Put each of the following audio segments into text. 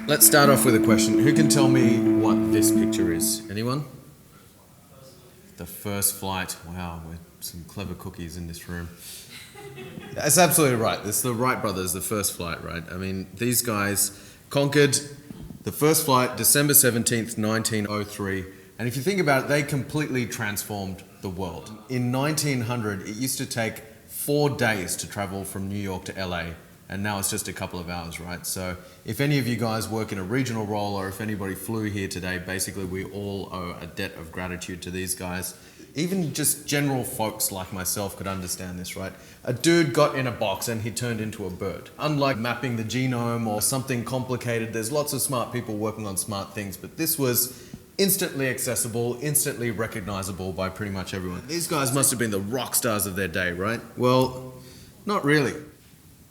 Let's start off with a question. Who can tell me what this picture is? Anyone? The first flight. Wow, we're some clever cookies in this room. That's absolutely right. It's the Wright Brothers, the first flight, right? I mean, these guys conquered the first flight December 17th, 1903. And if you think about it, they completely transformed the world. In 1900, it used to take 4 days to travel from New York to LA. And now it's just a couple of hours, right? So if any of you guys work in a regional role or if anybody flew here today, basically we all owe a debt of gratitude to these guys. Even just general folks like myself could understand this, right? A dude got in a box and he turned into a bird. Unlike mapping the genome or something complicated, there's lots of smart people working on smart things, but this was instantly accessible, instantly recognizable by pretty much everyone. These guys must have been the rock stars of their day, right? Well, not really.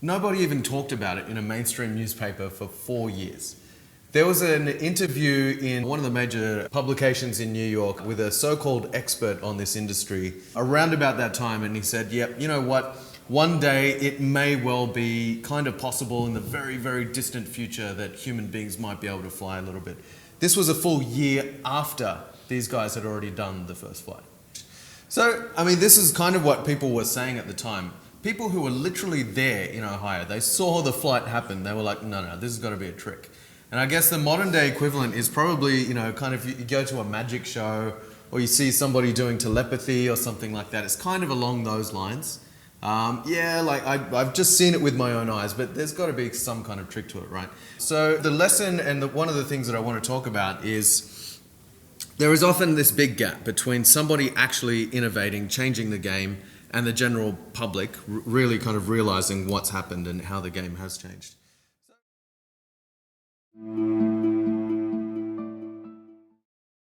Nobody even talked about it in a mainstream newspaper for 4 years. There was an interview in one of the major publications in New York with a so-called expert on this industry around about that time, and he said, yep, you know what? One day it may well be kind of possible in the very, very distant future that human beings might be able to fly a little bit. This was a full year after these guys had already done the first flight. So, I mean, this is kind of what people were saying at the time. People who were literally there in Ohio, they saw the flight happen. They were like, no, this has got to be a trick. And I guess the modern day equivalent is probably, kind of you go to a magic show or you see somebody doing telepathy or something like that. It's kind of along those lines. I've just seen it with my own eyes, but there's got to be some kind of trick to it, right? So the lesson and one of the things that I want to talk about is there is often this big gap between somebody actually innovating, changing the game, and the general public really kind of realizing what's happened and how the game has changed.